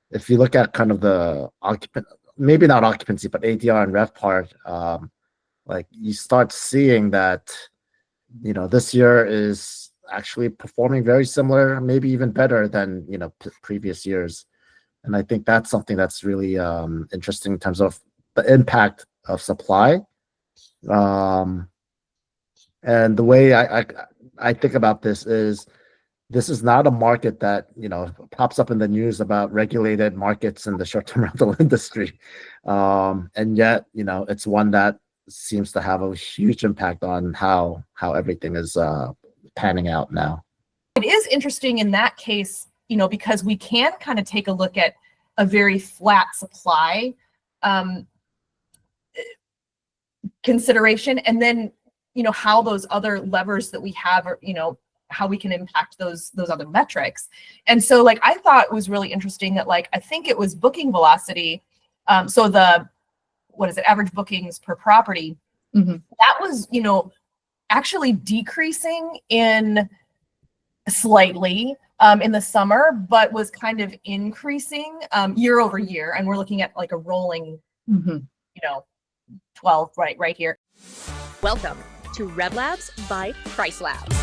if you look at kind of the maybe not occupancy, but ADR and RevPAR, like you start seeing that, this year is actually performing very similar, maybe even better than, previous years. And I think that's something that's really interesting in terms of the impact of supply. And the way I think about this is not a market that, pops up in the news about regulated markets in the short-term rental industry. And yet, it's one that seems to have a huge impact on how everything is panning out now. It is interesting in that case, because we can kind of take a look at a very flat supply consideration, and then, how those other levers that we have are, how we can impact those other metrics. And so like, I thought it was really interesting that like, I think it was booking velocity. So the, average bookings per property, that was, actually decreasing slightly in the summer, but was kind of increasing year over year. And we're looking at like a rolling, 12 right here. Welcome to RevLabs by PriceLabs.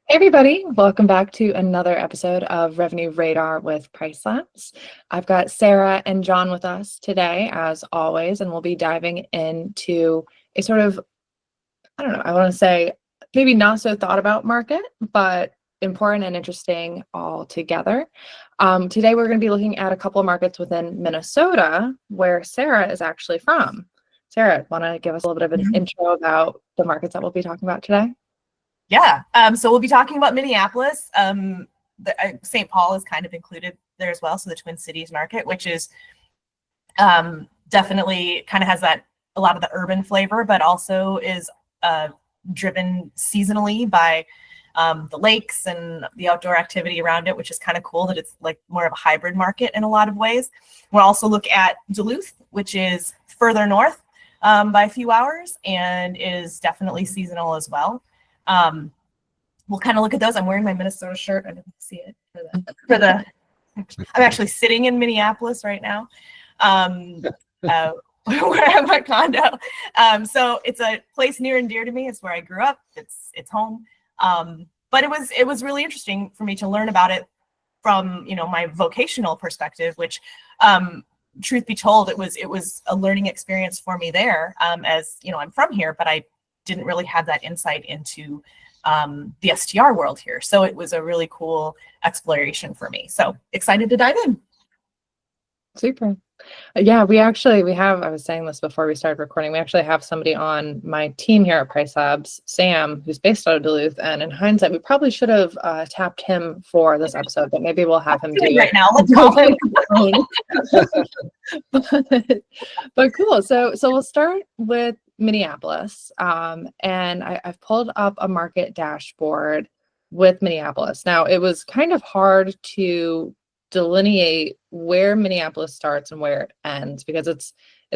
Hey everybody, welcome back to another episode of Revenue Radar with PriceLabs. I've got Sarah and John with us today, as always, and we'll be diving into a sort of, I want to say maybe not so thought about market, but important and interesting all together. Today we're going to be looking at a couple of markets within Minnesota, where Sarah is actually from. Sarah, want to give us a little bit of an intro about the markets that we'll be talking about today? Yeah. So we'll be talking about Minneapolis. St. Paul is kind of included there as well. So the Twin Cities market, which is definitely kind of has a lot of the urban flavor, but also is driven seasonally by the lakes and the outdoor activity around it, which is kind of cool that it's like more of a hybrid market in a lot of ways. We'll also look at Duluth, which is further north by a few hours and is definitely seasonal as well. We'll kind of look at those. I'm wearing my Minnesota shirt. I didn't see it I'm actually sitting in Minneapolis right now, where I have my condo. So it's a place near and dear to me. It's where I grew up. It's home. But it was really interesting for me to learn about it from, my vocational perspective, which, truth be told, it was a learning experience for me there. As I'm from here, but I didn't really have that insight into the STR world here. So it was a really cool exploration for me. So excited to dive in. Super. Yeah, we have, I was saying this before we started recording, we actually have somebody on my team here at PriceLabs, Sam, who's based out of Duluth. And in hindsight, we probably should have tapped him for this episode, but maybe we'll have him do it right now. Let's call him. But cool. So we'll start with Minneapolis. And I've pulled up a market dashboard with Minneapolis. Now, it was kind of hard to delineate where Minneapolis starts and where it ends, because it's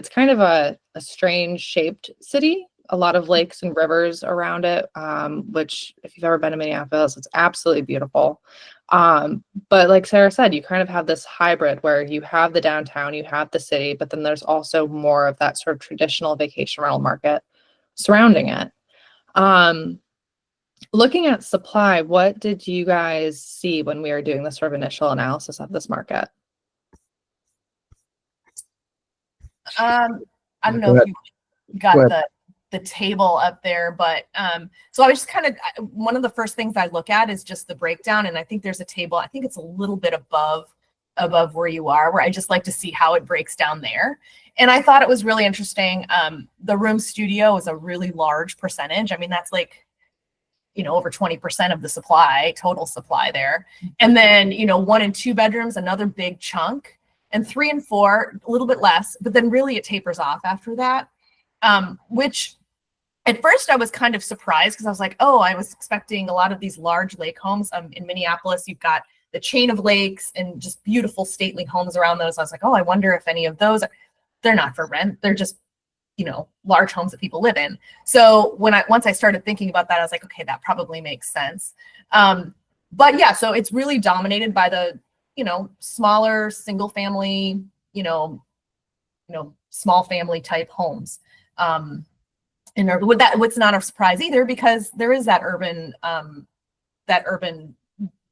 kind of a strange shaped city, a lot of lakes and rivers around it, which if you've ever been to Minneapolis, it's absolutely beautiful. But like Sarah said, you kind of have this hybrid where you have the downtown, you have the city, but then there's also more of that sort of traditional vacation rental market surrounding it. Looking at supply, what did you guys see when we were doing this sort of initial analysis of this market? I don't know if you got the table up there, but so I was just kind of, one of the first things I look at is just the breakdown. And I think there's a table, I think it's a little bit above where you are, where I just like to see how it breaks down there. And I thought it was really interesting. The room studio is a really large percentage. I mean, that's like, over 20% of the total supply there. And then, 1 and 2 bedrooms, another big chunk, and 3 and 4, a little bit less, but then really it tapers off after that, which at first I was kind of surprised, because I was like, oh, I was expecting a lot of these large lake homes. In Minneapolis, you've got the chain of lakes and just beautiful stately homes around those. I was like, oh, I wonder if any of those, they're not for rent. They're just large homes that people live in. So once I started thinking about that, I was like, okay, that probably makes sense. But yeah, so it's really dominated by the, smaller single family, small family type homes. And what's not a surprise either, because there is that urban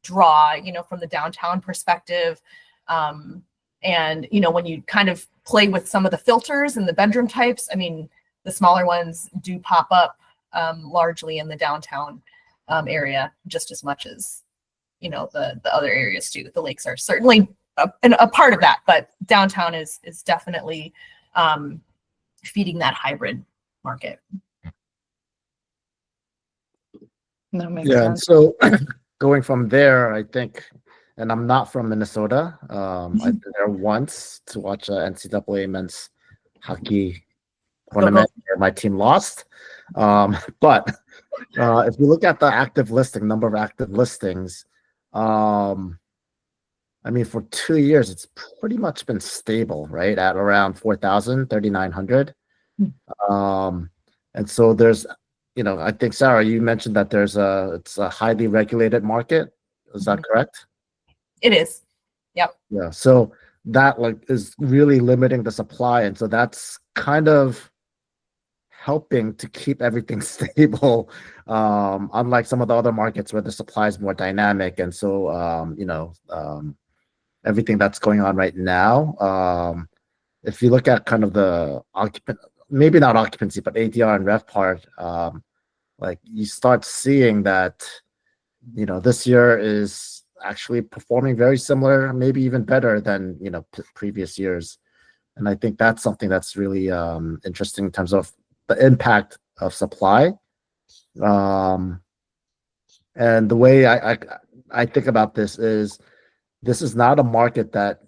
draw, from the downtown perspective. And, when you kind of play with some of the filters and the bedroom types, I mean, the smaller ones do pop up largely in the downtown area just as much as, the other areas do. The lakes are certainly a part of that, but downtown is definitely feeding that hybrid market. That makes Yeah, and sense. so going from there, I think, and I'm not from Minnesota. I've been there once to watch a NCAA men's hockey tournament where my team lost. But if you look at the number of active listings, I mean, for 2 years, it's pretty much been stable, right? At around 4,000, 3,900. And so there's, I think, Sarah, you mentioned that it's a highly regulated market. Is that correct? It is. Yep. Yeah. So that is really limiting the supply. And so that's kind of helping to keep everything stable. Unlike some of the other markets where the supply is more dynamic. And so, everything that's going on right now, if you look at kind of the maybe not occupancy, but ADR and RevPAR, you start seeing that, this year is actually performing very similar, maybe even better than, previous years. And I think that's something that's really interesting in terms of the impact of supply. And the way I think about this is not a market that,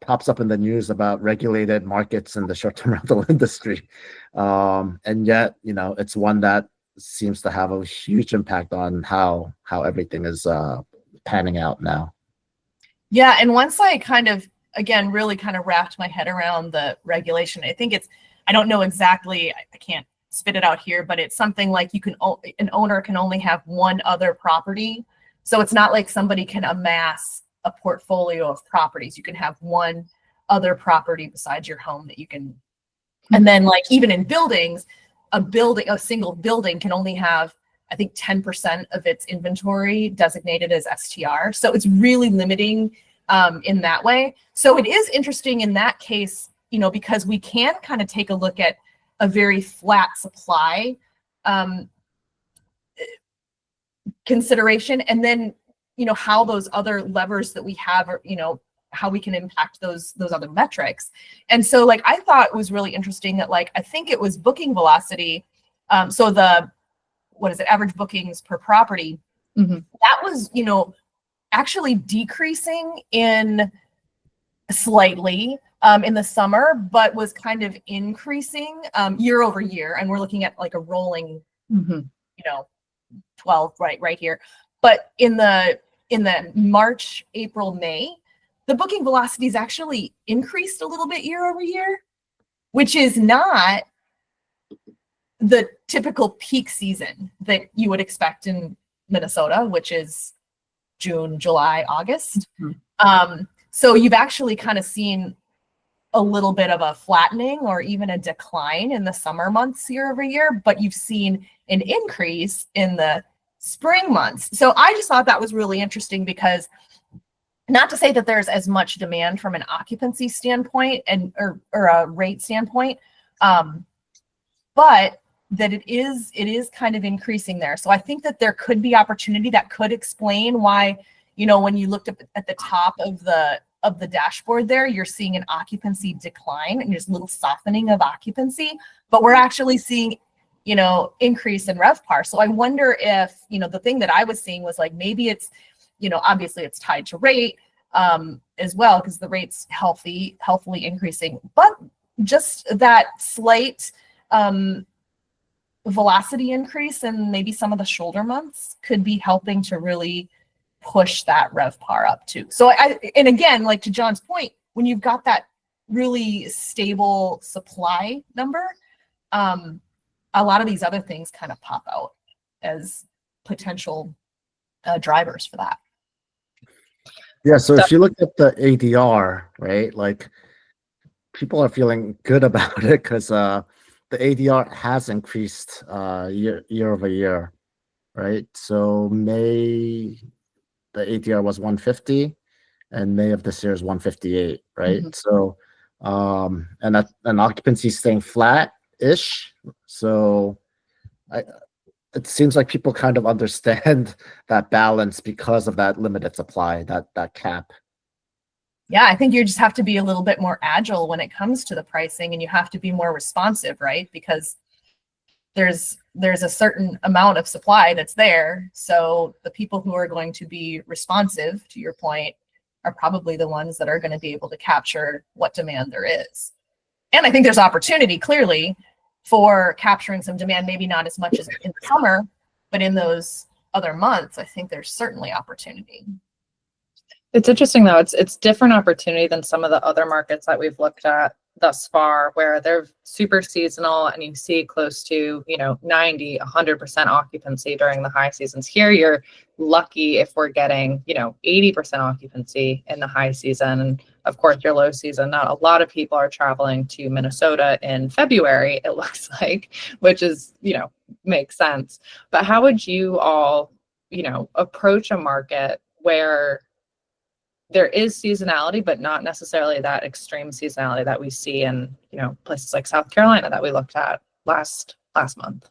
pops up in the news about regulated markets in the short-term rental industry. And yet, it's one that seems to have a huge impact on how everything is panning out now. Yeah. And once I again, really kind of wrapped my head around the regulation, I don't know exactly, I can't spit it out here, but it's something like an owner can only have one other property. So it's not like somebody can amass a portfolio of properties. You can have one other property besides your home that you can, and then even in buildings, a single building can only have, I think, 10% of its inventory designated as STR. So it's really limiting in that way. So it is interesting in that case, because we can kind of take a look at a very flat supply consideration, and then how those other levers that we have are, how we can impact those other metrics. And so I thought it was really interesting that I think it was booking velocity. So average bookings per property, that was, actually decreasing slightly in the summer, but was kind of increasing year over year. And we're looking at a rolling, 12 right here. But in the March, April, May, the booking velocities actually increased a little bit year over year, which is not the typical peak season that you would expect in Minnesota, which is June, July, August. So you've actually kind of seen a little bit of a flattening or even a decline in the summer months year over year, but you've seen an increase in the spring months. So I just thought that was really interesting, because not to say that there's as much demand from an occupancy standpoint or a rate standpoint, but that it is kind of increasing there. So I think that there could be opportunity that could explain why, when you looked up at the top of the dashboard there, you're seeing an occupancy decline and there's a little softening of occupancy, but we're actually seeing increase in RevPAR. So I wonder if, the thing that I was seeing was maybe it's, obviously it's tied to rate as well, because the rate's healthily increasing, but just that slight velocity increase and maybe some of the shoulder months could be helping to really push that RevPAR up too. So and again, to John's point, when you've got that really stable supply number, a lot of these other things kind of pop out as potential drivers for that. Yeah, so if you look at the ADR, right, like people are feeling good about it because the ADR has increased year over year, right? So May, the ADR was 150, and May of this year is 158, right? Mhm. So, and occupancy staying flat-ish. So, it seems like people kind of understand that balance because of that limited supply, that cap. Yeah, I think you just have to be a little bit more agile when it comes to the pricing, and you have to be more responsive, right? Because there's a certain amount of supply that's there. So the people who are going to be responsive, to your point, are probably the ones that are going to be able to capture what demand there is. And I think there's opportunity clearly for capturing some demand, maybe not as much as in the summer, but in those other months, I think there's certainly opportunity. It's interesting though. It's different opportunity than some of the other markets that we've looked at thus far, where they're super seasonal and you see close to 90, 100% occupancy during the high seasons. Here, you're lucky if we're getting 80% occupancy in the high season, and of course your low season. Not a lot of people are traveling to Minnesota in February, it looks like, which is makes sense. But how would you all approach a market where there is seasonality, but not necessarily that extreme seasonality that we see in, places like South Carolina that we looked at last month?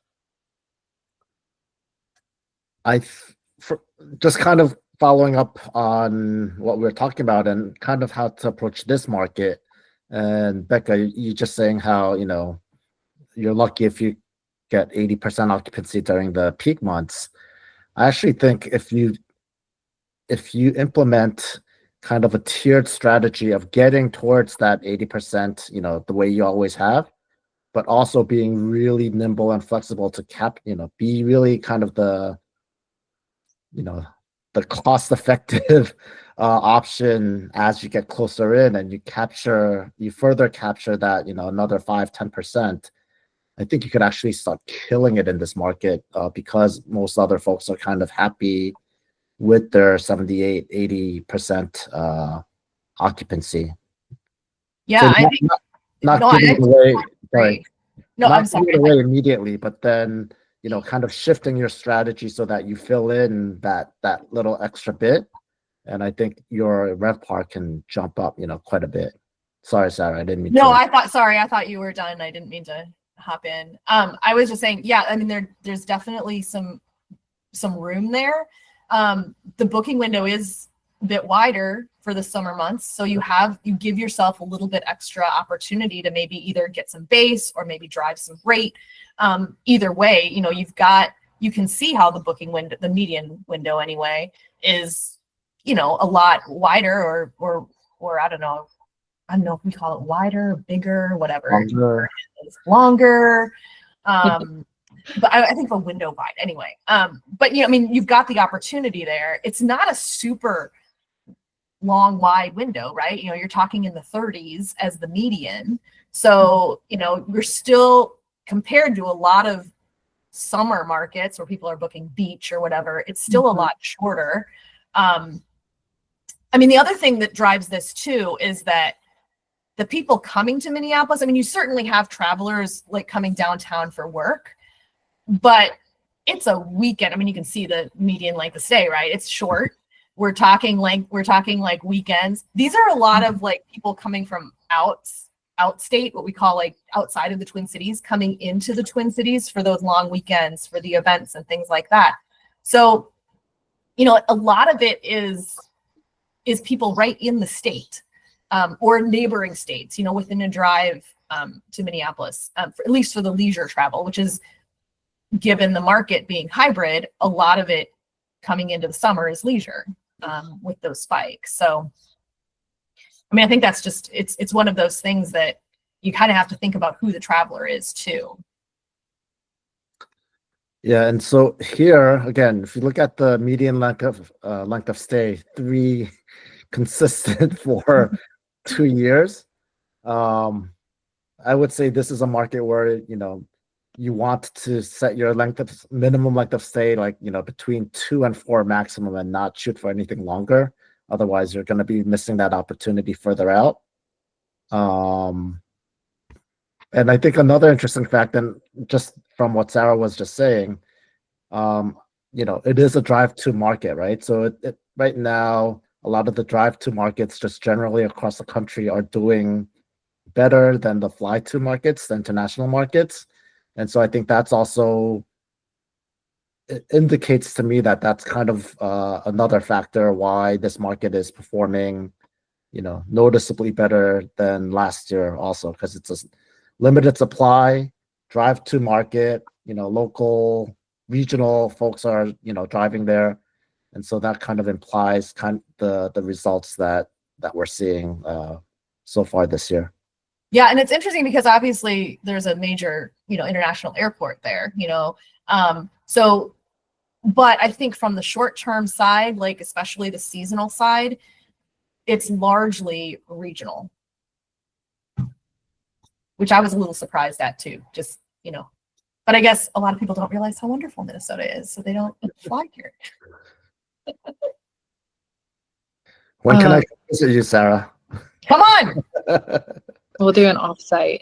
Just kind of following up on what we were talking about and kind of how to approach this market. And Becca, you just saying how, you're lucky if you get 80% occupancy during the peak months. I actually think if you implement kind of a tiered strategy of getting towards that 80%, the way you always have, but also being really nimble and flexible to be really kind of the cost effective option as you get closer in, and you further capture that, another 5-10%. I think you could actually start killing it in this market because most other folks are kind of happy with their 78-80% occupancy. Yeah, So I think not no, giving it away. Sorry, no, I'm not sorry. giving it away immediately, but then kind of shifting your strategy so that you fill in that little extra bit, and I think your RevPAR can jump up, quite a bit. Sorry, Sarah, I didn't mean to. No, I thought you were done. I didn't mean to hop in. I was just saying, yeah, I mean, there's definitely some room there. The booking window is a bit wider for the summer months, so you give yourself a little bit extra opportunity to maybe either get some base or maybe drive some rate. Either way, you can see how the booking window, the median window anyway, is a lot wider or I don't know if we call it wider, bigger, whatever. Longer. But I think the window wide anyway. But I mean, you've got the opportunity there. It's not a super long, wide window, right? You're talking in the 30s as the median. So, you're still, compared to a lot of summer markets where people are booking beach or whatever, it's still a lot shorter. I mean, the other thing that drives this too is that the people coming to Minneapolis, I mean, you certainly have travelers like coming downtown for work, but it's a weekend. I mean, you can see the median length of stay, right? It's short. We're talking like weekends. These are a lot of like people coming from outstate, what we call like outside of the Twin Cities, coming into the Twin Cities for those long weekends, for the events and things like that. So, a lot of it is people right in the state or neighboring states, within a drive to Minneapolis, at least for the leisure travel, which is, given the market being hybrid, a lot of it coming into the summer is leisure with those spikes. So, I mean, I think that's just, it's one of those things that you kind of have to think about who the traveler is too. Yeah, and so here again, if you look at the median length of stay, 3 consistent for 2 years. I would say this is a market where, you want to set your minimum length of stay, like, between 2 and 4 maximum, and not shoot for anything longer. Otherwise, you're going to be missing that opportunity further out. And I think another interesting fact, and just from what Sarah was just saying, it is a drive-to market, right? So right now, a lot of the drive-to markets just generally across the country are doing better than the fly-to markets, the international markets. And so I think that's also, it indicates to me that that's kind of another factor why this market is performing, noticeably better than last year also, because it's a limited supply, drive-to market, local, regional folks are, driving there. And so that kind of implies the results that we're seeing so far this year. Yeah, and it's interesting because obviously there's a major, international airport there, so, but I think from the short-term side, like especially the seasonal side, it's largely regional, which I was a little surprised at too, just, but I guess a lot of people don't realize how wonderful Minnesota is, so they don't fly here. When can I visit you, Sarah? Come on. We'll do an offsite.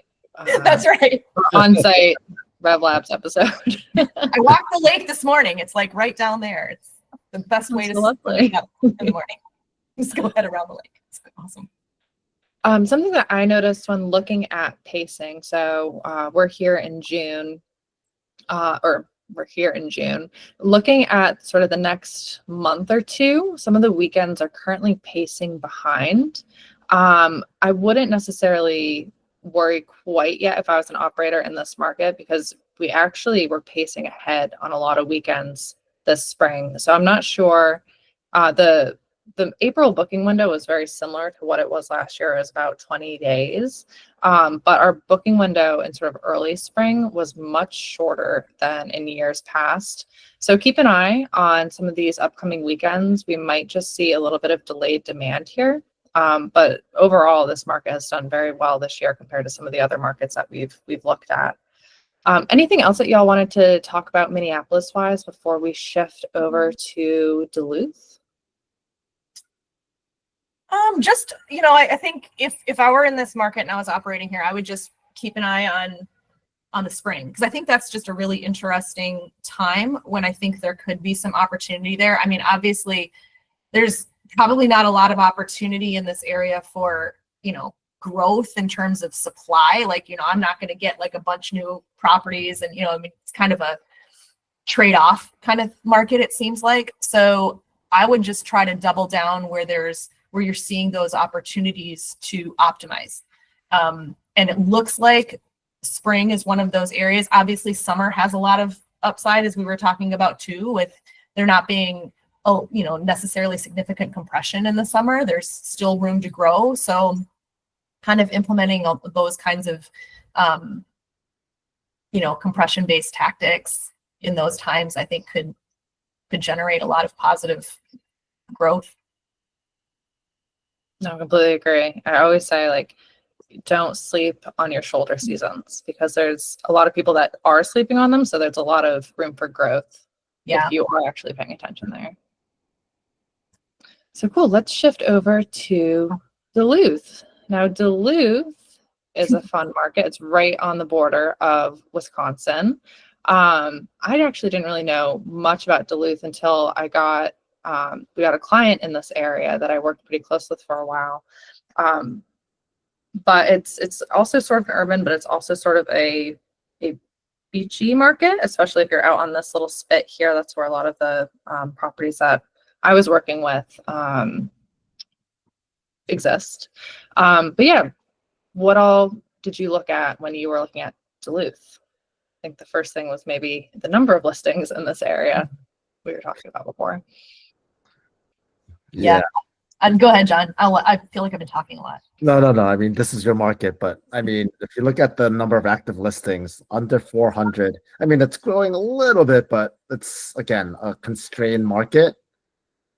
That's right. On-site RevLabs episode. I walked the lake this morning. It's like right down there. It's the best way to lovely. Up in the morning. Just go head around the lake. It's awesome. Something that I noticed when looking at pacing. So we're here in June, looking at sort of the next month or two. Some of the weekends are currently pacing behind. I wouldn't necessarily worry quite yet if I was an operator in this market, because we actually were pacing ahead on a lot of weekends this spring. So I'm not sure. The April booking window was very similar to what it was last year. It was about 20 days. But our booking window in sort of early spring was much shorter than in years past. So keep an eye on some of these upcoming weekends. We might just see a little bit of delayed demand here. But overall, this market has done very well this year compared to some of the other markets that we've looked at. Anything else that y'all wanted to talk about Minneapolis-wise before we shift over to Duluth? Just, I think if I were in this market and I was operating here, I would just keep an eye on the spring, because I think that's just a really interesting time when I think there could be some opportunity there. I mean, obviously, there's probably not a lot of opportunity in this area for, growth in terms of supply. Like, I'm not going to get like a bunch of new properties, and, it's kind of a trade-off kind of market, it seems like. So I would just try to double down where you're seeing those opportunities to optimize. And it looks like spring is one of those areas. Obviously, summer has a lot of upside, as we were talking about too, with there not being necessarily significant compression in the summer. There's still room to grow. So kind of implementing those kinds of compression-based tactics in those times, I think could generate a lot of positive growth. No, I completely agree. I always say, like, don't sleep on your shoulder seasons, because there's a lot of people that are sleeping on them. So there's a lot of room for growth if you are actually paying attention there. So cool. Let's shift over to Duluth. Now, Duluth is a fun market. It's right on the border of Wisconsin. I actually didn't really know much about Duluth until we got a client in this area that I worked pretty close with for a while. But it's also sort of urban, but it's also sort of a beachy market, especially if you're out on this little spit here. That's where a lot of the properties that I was working with exist. But yeah, what all did you look at when you were looking at Duluth? I think the first thing was maybe the number of listings in this area we were talking about before. Yeah. Go ahead, John. I feel like I've been talking a lot. No. I mean, this is your market, but I mean, if you look at the number of active listings, under 400, I mean, it's growing a little bit, but it's, again, a constrained market.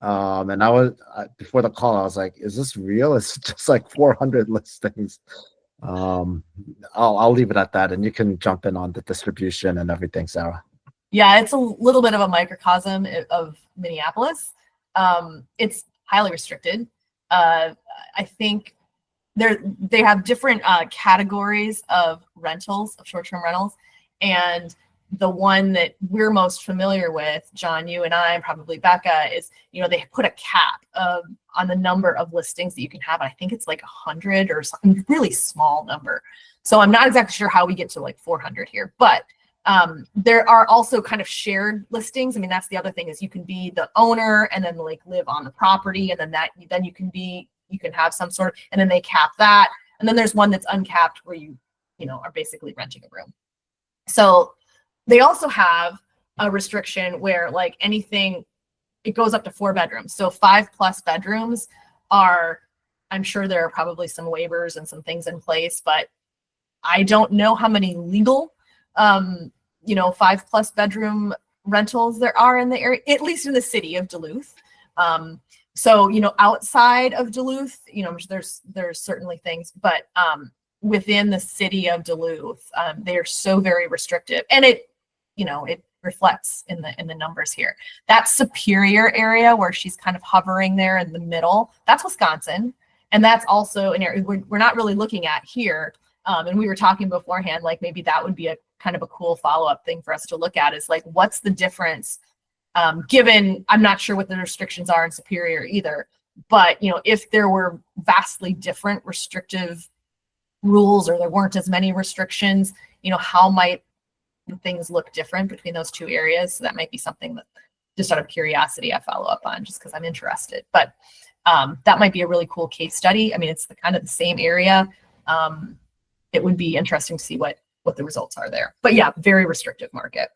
And before the call, I was like, is this real? It's just like 400 listings. Um, I'll leave it at that, and you can jump in on the distribution and everything, Sarah. Yeah, it's a little bit of a microcosm of Minneapolis. It's highly restricted. I think they have different categories of rentals, of short-term rentals, and the one that we're most familiar with, John, you and I, and probably Becca, is they put a cap on the number of listings that you can have. I think it's like 100 or something, really small number. So I'm not exactly sure how we get to like 400 here, but there are also kind of shared listings. I mean, that's the other thing, is you can be the owner and then like live on the property, and then you can have some sort of, and then they cap that. And then there's one that's uncapped where you are basically renting a room. So they also have a restriction where like anything, it goes up to 4 bedrooms. So 5+ bedrooms I'm sure there are probably some waivers and some things in place, but I don't know how many legal 5+ bedroom rentals there are in the area, at least in the city of Duluth. So outside of Duluth, there's certainly things, but within the city of Duluth, they are so very restrictive, and it reflects in the numbers here. That Superior area where she's kind of hovering there in the middle, that's Wisconsin, and that's also an area we're not really looking at here. And we were talking beforehand, like maybe that would be a kind of a cool follow-up thing for us to look at, is like, what's the difference? Given I'm not sure what the restrictions are in Superior either, but if there were vastly different restrictive rules, or there weren't as many restrictions, how might things look different between those two areas? So that might be something that, just out of curiosity, I follow up on, just because I'm interested. But that might be a really cool case study. I mean, it's kind of the same area. It would be interesting to see what the results are there. But yeah, very restrictive market.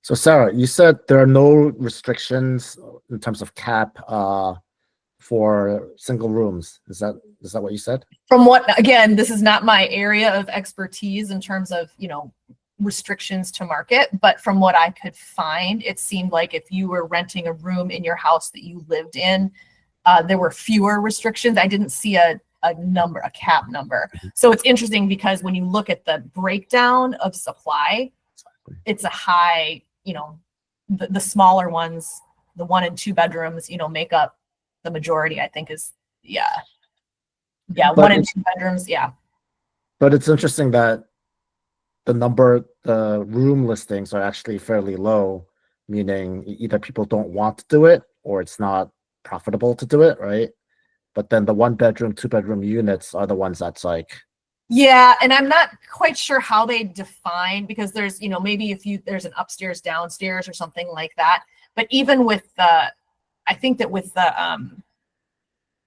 So Sarah, you said there are no restrictions in terms of cap for single rooms. Is that what you said? From what, again, this is not my area of expertise in terms of restrictions to market, but from what I could find, it seemed like if you were renting a room in your house that you lived in, there were fewer restrictions. I didn't see a cap number. So it's interesting, because when you look at the breakdown of supply, it's a high, the smaller ones, the 1 and 2 bedrooms, make up the majority, I think, is, yeah, But 1 and 2 bedrooms. Yeah. But it's interesting that the room listings are actually fairly low, meaning either people don't want to do it or it's not profitable to do it, right? But then the 1 bedroom, 2 bedroom units are the ones that's like, yeah, and I'm not quite sure how they define, because there's, maybe there's an upstairs, downstairs, or something like that. But even with I think that with the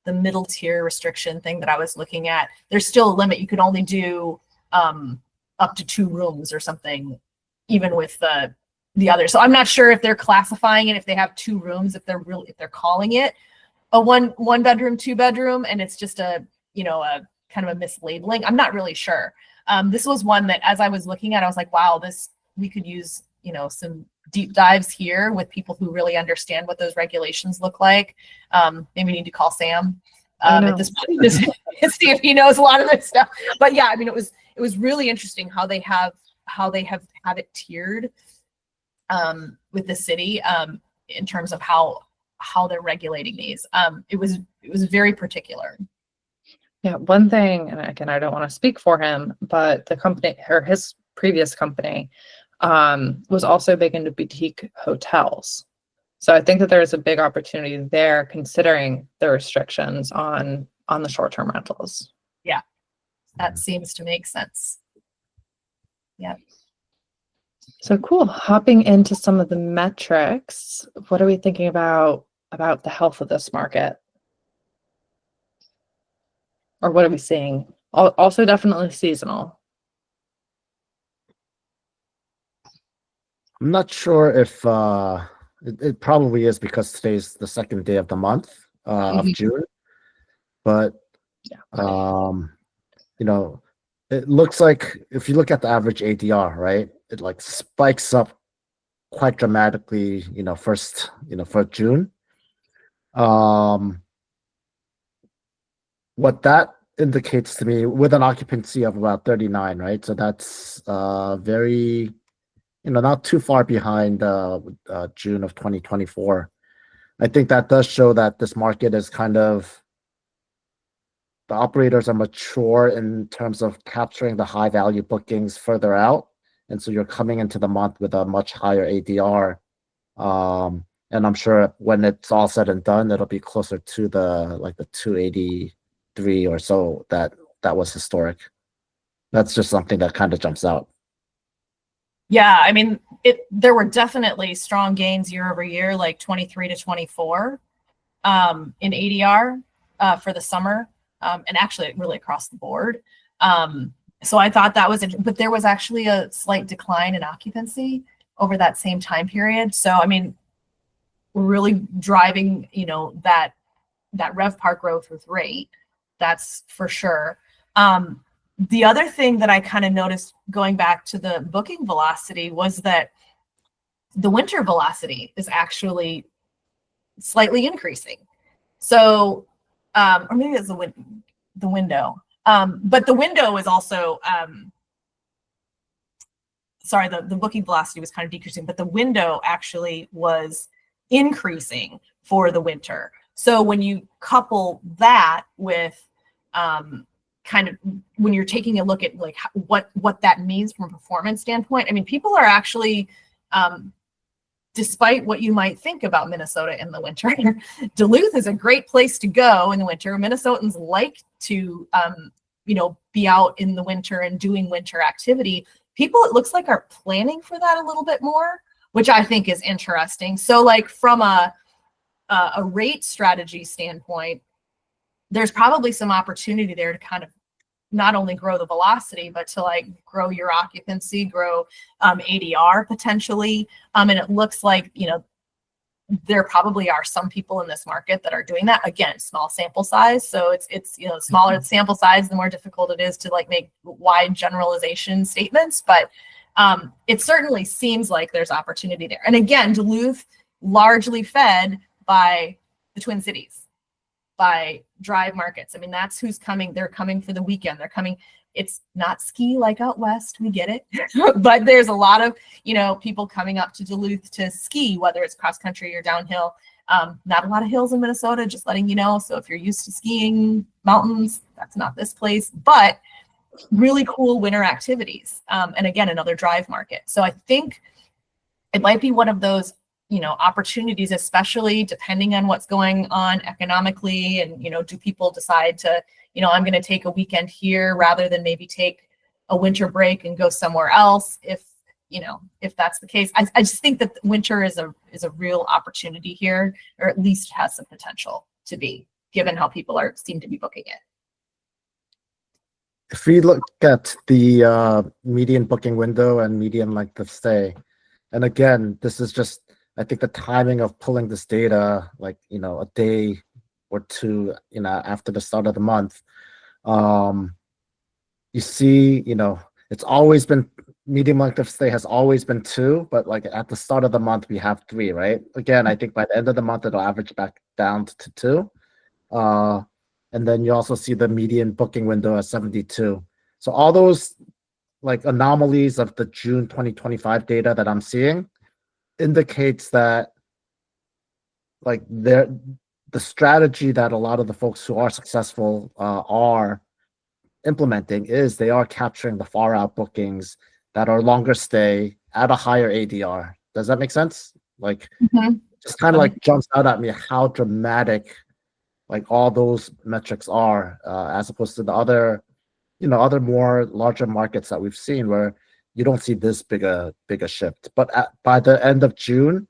middle tier restriction thing that I was looking at, there's still a limit. You could only do up to 2 rooms or something, even with the other. So I'm not sure if they're classifying it, if they have 2 rooms, if they're calling it a one bedroom, 2 bedroom, and it's just a kind of a mislabeling. I'm not really sure. This was one that, as I was looking at, I was like, wow, we could use some deep dives here with people who really understand what those regulations look like. Maybe we need to call Sam at this point to see if he knows a lot of this stuff. But yeah, I mean, it was really interesting how they have had it tiered with the city in terms of how they're regulating these. It was very particular. Yeah, one thing, and again, I don't want to speak for him, but the company, or his previous company, was also big into boutique hotels. So I think that there's a big opportunity there, considering the restrictions on the short-term rentals. Yeah, that seems to make sense. Yeah. So cool. Hopping into some of the metrics, what are we thinking about the health of this market? Or what are we seeing? Also definitely seasonal. I'm not sure if it probably is, because today's the 2nd day of the month of June. But it looks like, if you look at the average ADR, right, it like spikes up quite dramatically, for June. What that indicates to me with an occupancy of about 39, right? So that's very, not too far behind June of 2024. I think that does show that this market is kind of, the operators are mature in terms of capturing the high value bookings further out. And so you're coming into the month with a much higher ADR. And I'm sure when it's all said and done, it'll be closer to the 283 or so that was historic. That's just something that kind of jumps out. Yeah, I mean, there were definitely strong gains year over year, like 23 to 24 in ADR for the summer, and actually really across the board. So I thought that was, but there was actually a slight decline in occupancy over that same time period. So, I mean, really driving, that RevPAR growth with rate, that's for sure. The other thing that I kind of noticed going back to the booking velocity was that the winter velocity is actually slightly increasing. So, or maybe it's the window. But the window is also, sorry, the booking velocity was kind of decreasing, but the window actually was increasing for the winter. So when you couple that with kind of when you're taking a look at like what that means from a performance standpoint, I mean, people are actually, despite what you might think about Minnesota in the winter, Duluth is a great place to go in the winter. Minnesotans like to, be out in the winter and doing winter activity. People, it looks like, are planning for that a little bit more, which I think is interesting. So like from a rate strategy standpoint, there's probably some opportunity there to kind of not only grow the velocity, but to like grow your occupancy, grow ADR potentially. And it looks like, there probably are some people in this market that are doing that. Again, small sample size. So it's smaller the sample size, the more difficult it is to like make wide generalization statements. But it certainly seems like there's opportunity there. And again, Duluth largely fed by the Twin Cities, by drive markets. I mean, that's who's coming. They're coming for the weekend. They're coming. It's not ski like out west. We get it. But there's a lot of, people coming up to Duluth to ski, whether it's cross country or downhill. Not a lot of hills in Minnesota, just letting you know. So if you're used to skiing mountains, that's not this place, but really cool winter activities. And again, another drive market. So I think it might be one of those, opportunities, especially depending on what's going on economically. And, do people decide to, I'm going to take a weekend here rather than maybe take a winter break and go somewhere else. If that's the case, I just think that winter is a real opportunity here, or at least has some potential to be, given how people seem to be booking it. If we look at the median booking window and median length of stay, and again, this is just, I think the timing of pulling this data, like, a day or two, after the start of the month, you see, it's always been, median length of stay has always been 2, but like at the start of the month, we have 3, right? Again, I think by the end of the month, it'll average back down to 2. And then you also see the median booking window at 72. So all those like anomalies of the June 2025 data that I'm seeing indicates that like the strategy that a lot of the folks who are successful are implementing is they are capturing the far out bookings that are longer stay at a higher ADR. Does that make sense? Like, just kind of like jumps out at me how dramatic like all those metrics are, as opposed to the other, other more larger markets that we've seen where you don't see this big a shift. But by the end of June,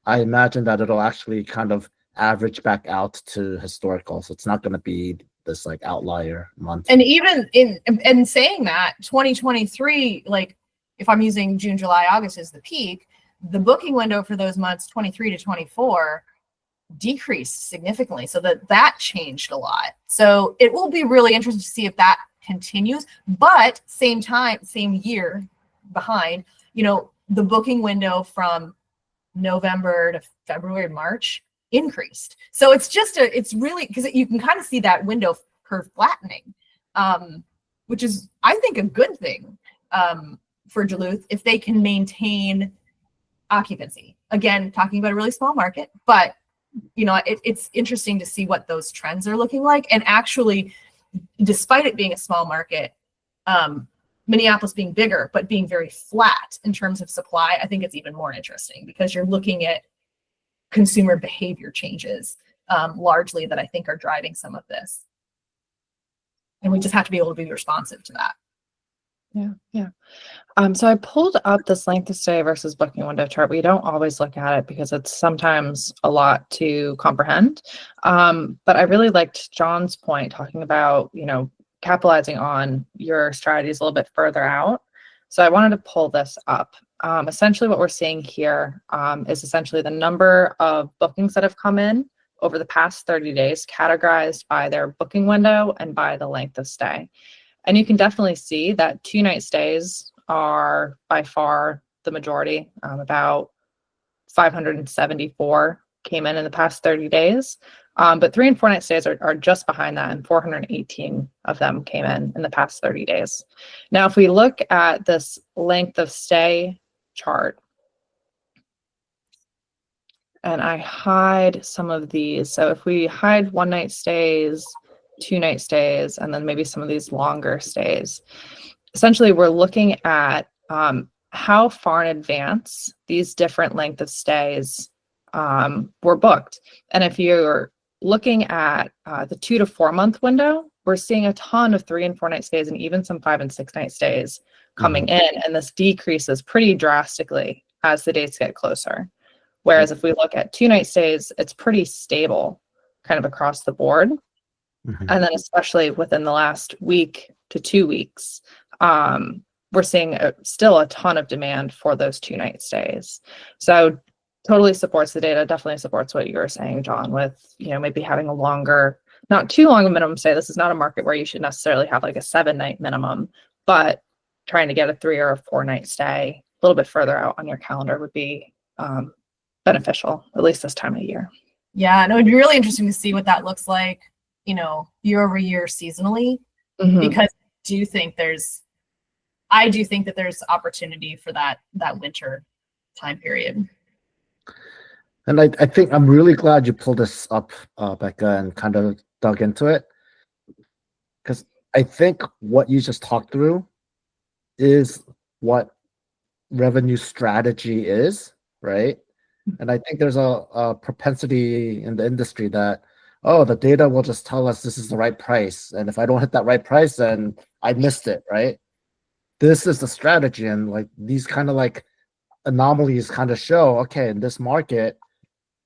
I imagine that it'll actually kind of average back out to historical. So it's not going to be this like outlier month. And even in saying that, 2023, like if I'm using June, July, August as the peak, the booking window for those months, 23 to 24, decreased significantly. So that changed a lot. So it will be really interesting to see if that continues. But same year behind, the booking window from November to February, March increased. So it's really, because you can kind of see that window curve flattening. which is, I think, a good thing for Duluth if they can maintain occupancy. Again, talking about a really small market, but it's interesting to see what those trends are looking like. And actually, despite it being a small market, Minneapolis being bigger, but being very flat in terms of supply, I think it's even more interesting because you're looking at consumer behavior changes largely that I think are driving some of this. And we just have to be able to be responsive to that. Yeah. So I pulled up this length of stay versus booking window chart. We don't always look at it because it's sometimes a lot to comprehend. But I really liked John's point talking about, capitalizing on your strategies a little bit further out. So I wanted to pull this up. Essentially what we're seeing here is essentially the number of bookings that have come in over the past 30 days, categorized by their booking window and by the length of stay. And you can definitely see that 2-night stays are by far the majority. About 574 came in the past 30 days. But 3 and 4-night stays are just behind that, and 418 of them came in the past 30 days. Now, if we look at this length of stay chart, and I hide some of these. So if we hide 1-night stays, 2-night stays, and then maybe some of these longer stays, essentially we're looking at how far in advance these different length of stays were booked. And if you're looking at the 2 to 4 month window, we're seeing a ton of 3 and 4-night stays and even some 5 and 6-night stays coming in. And this decreases pretty drastically as the dates get closer. Whereas if we look at 2-night stays, it's pretty stable kind of across the board. And then especially within the last week to 2 weeks, we're seeing still a ton of demand for those 2-night stays. So totally supports the data, definitely supports what you were saying, John, with, maybe having a longer, not too long a minimum stay. This is not a market where you should necessarily have like a 7-night minimum, but trying to get a 3 or a 4-night stay a little bit further out on your calendar would be beneficial, at least this time of year. Yeah, and it would be really interesting to see what that looks like, year over year seasonally, because I do think that there's opportunity for that winter time period. And I think I'm really glad you pulled this up, Becca, and kind of dug into it, because I think what you just talked through is what revenue strategy is, right? And I think there's a propensity in the industry that, the data will just tell us this is the right price. And if I don't hit that right price, then I missed it, right? This is the strategy. And like these kind of like anomalies kind of show, okay, in this market,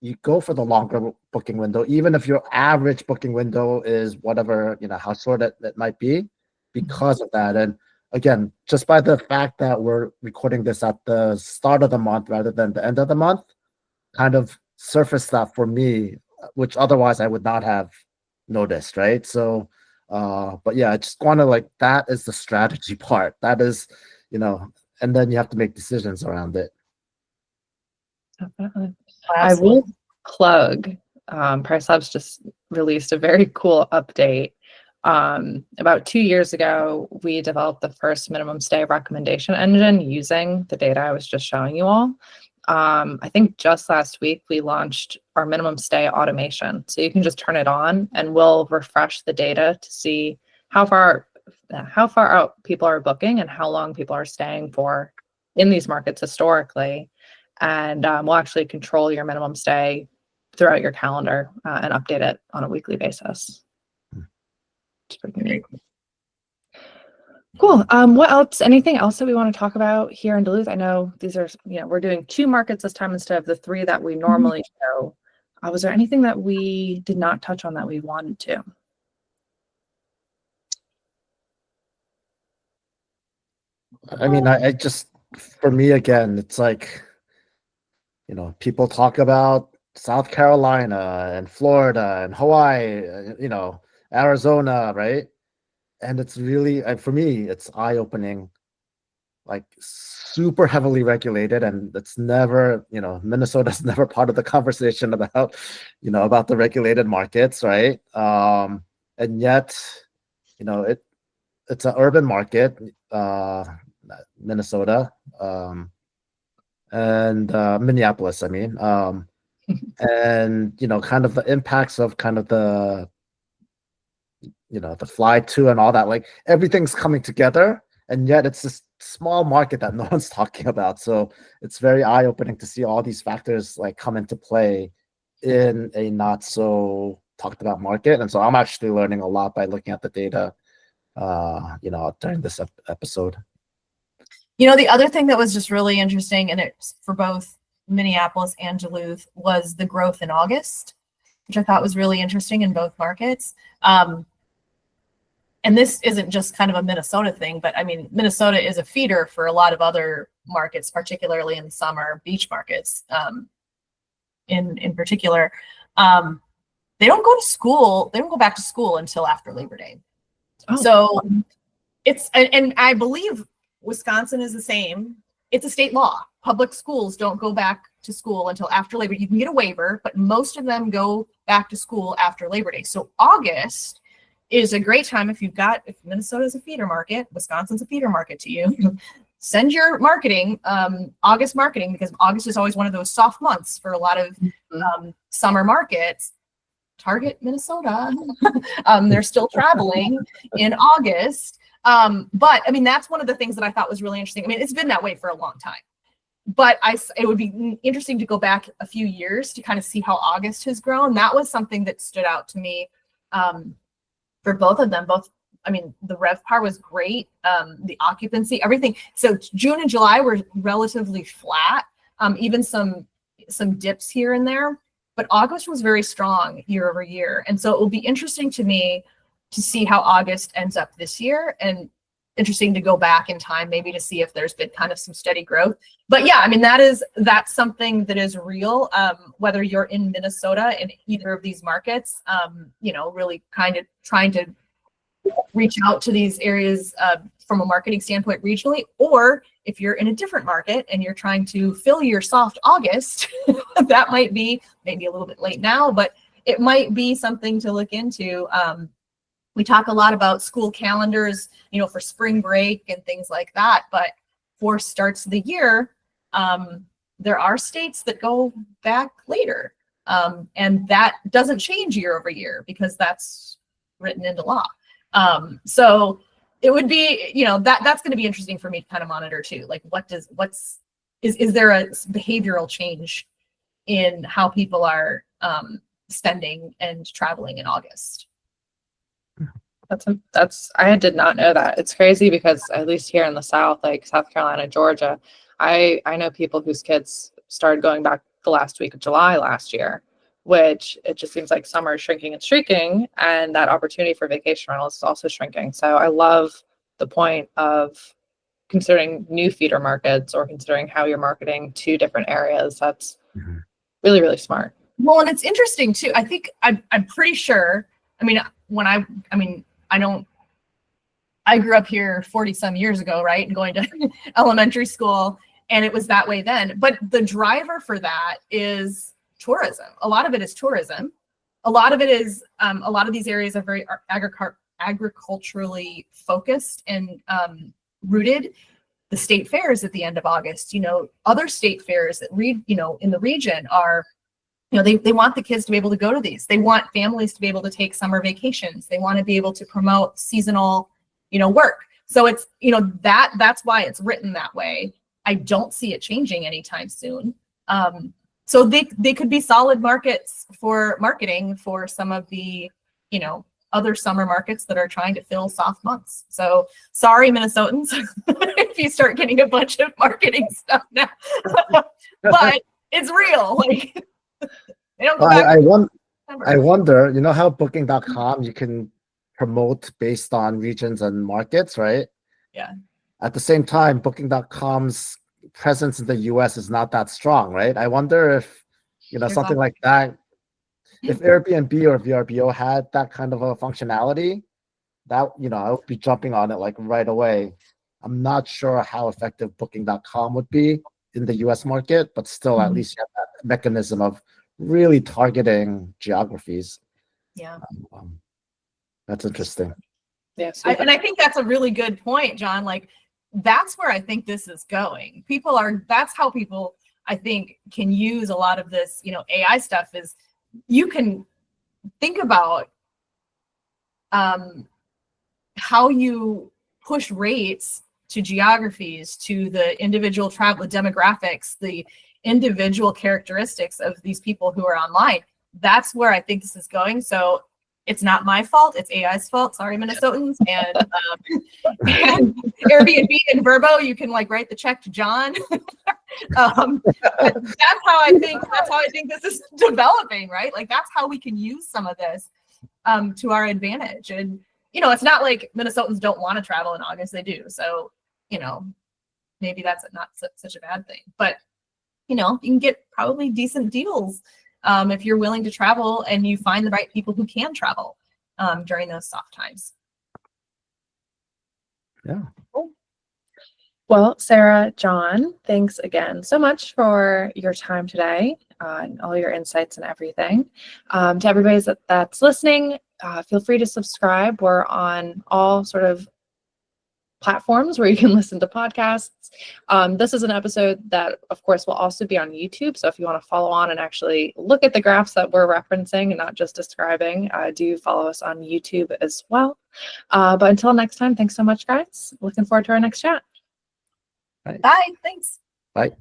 you go for the longer booking window, even if your average booking window is whatever, how short it might be, because of that. And again, just by the fact that we're recording this at the start of the month rather than the end of the month, kind of surfaced that for me, which otherwise I would not have noticed, right? So, but yeah, I just want to that is the strategy part. That is, and then you have to make decisions around it. Definitely. I will plug, PriceLabs just released a very cool update. About 2 years ago, we developed the first minimum stay recommendation engine using the data I was just showing you all. I think just last week we launched our minimum stay automation. So you can just turn it on and we'll refresh the data to see how far out people are booking and how long people are staying for in these markets historically. And we'll actually control your minimum stay throughout your calendar and update it on a weekly basis. It's pretty neat. Cool. What else? Anything else that we want to talk about here in Duluth? I know these are, we're doing 2 markets this time instead of the 3 that we normally show. Was there anything that we did not touch on that we wanted to? I mean, I just, for me, again, it's like, people talk about South Carolina and Florida and Hawaii, Arizona, right? And it's really, for me, it's eye-opening, like super heavily regulated, and it's never, Minnesota's never part of the conversation about, about the regulated markets, right? And yet, it's an urban market, Minnesota, and Minneapolis, I mean. And kind of the impacts of kind of the the fly to and all that, like everything's coming together, and yet it's this small market that no one's talking about. So it's very eye-opening to see all these factors like come into play in a not so talked about market. And so I'm actually learning a lot by looking at the data during this episode. The other thing that was just really interesting, and it's for both Minneapolis and Duluth, was the growth in August, which I thought was really interesting in both markets. And this isn't just kind of a Minnesota thing, but I mean, Minnesota is a feeder for a lot of other markets, particularly in the summer, beach markets in particular. They don't go to school. They don't go back to school until after Labor Day. Oh. So and I believe Wisconsin is the same. It's a state law. Public schools don't go back to school until after Labor Day. You can get a waiver, but most of them go back to school after Labor Day. So August is a great time if Minnesota is a feeder market, Wisconsin's a feeder market to you. Send your marketing, August marketing, because August is always one of those soft months for a lot of summer markets. Target Minnesota. They're still traveling in August. But I mean, that's one of the things that I thought was really interesting. I mean, it's been that way for a long time, but it would be interesting to go back a few years to kind of see how August has grown. That was something that stood out to me for both of them. I mean, the RevPAR was great. The occupancy, everything. So June and July were relatively flat, even some dips here and there, but August was very strong year over year. And so it will be interesting to me to see how August ends up this year, and interesting to go back in time maybe to see if there's been kind of some steady growth. But yeah, I mean, that's something that is real, whether you're in Minnesota in either of these markets, really kind of trying to reach out to these areas from a marketing standpoint regionally, or if you're in a different market and you're trying to fill your soft August, that might be maybe a little bit late now, but it might be something to look into. We talk a lot about school calendars, for spring break and things like that. But for starts of the year, there are states that go back later. And that doesn't change year over year because that's written into law. So it would be, that's going to be interesting for me to kind of monitor too. Like is there a behavioral change in how people are spending and traveling in August? I did not know that. It's crazy because at least here in the South, like South Carolina, Georgia, I know people whose kids started going back the last week of July last year, which it just seems like summer is shrinking and streaking, and that opportunity for vacation rentals is also shrinking. So I love the point of considering new feeder markets or considering how you're marketing to different areas. That's really, really smart. Well, and it's interesting too. I think I'm pretty sure. I grew up here 40 some years ago, right? And going to elementary school, and it was that way then. But the driver for that is tourism. A lot of it is tourism. A lot of it is, a lot of these areas are very agriculturally focused and rooted. The state fairs at the end of August, other state fairs that in the region are, they want the kids to be able to go to these. They want families to be able to take summer vacations. They want to be able to promote seasonal, work. So it's, that's why it's written that way. I don't see it changing anytime soon. So they could be solid markets for marketing for some of the, other summer markets that are trying to fill soft months. So sorry, Minnesotans, if you start getting a bunch of marketing stuff now, but it's real. Like, they don't go back. I wonder, how booking.com, you can promote based on regions and markets, right? Yeah. At the same time, booking.com's presence in the US is not that strong, right? I wonder if, something like that, if Airbnb or VRBO had that kind of a functionality, that, I would be jumping on it like right away. I'm not sure how effective booking.com would be in the US market, but still at least you have that mechanism of really targeting geographies. Yeah. That's interesting. Yes. And I think that's a really good point, John. Like, that's where I think this is going. That's how people, I think, can use a lot of this, AI stuff is you can think about how you push rates to geographies, to the individual travel demographics, the individual characteristics of these people who are online. That's where I think this is going. So it's not my fault. It's AI's fault. Sorry, Minnesotans. And Airbnb and Vrbo, you can like write the check to John. That's how I think this is developing, right? Like that's how we can use some of this to our advantage. And it's not like Minnesotans don't want to travel in August. They do. So maybe that's not such a bad thing. But you can get probably decent deals if you're willing to travel and you find the right people who can travel during those soft times. Yeah. Cool. Well, Sarah, John, thanks again so much for your time today and all your insights and everything. To everybody that's listening, feel free to subscribe. We're on all sort of platforms where you can listen to podcasts. This is an episode that, of course, will also be on YouTube. So if you want to follow on and actually look at the graphs that we're referencing and not just describing, do follow us on YouTube as well. But until next time, thanks so much, guys. Looking forward to our next chat. Bye. Thanks. Bye.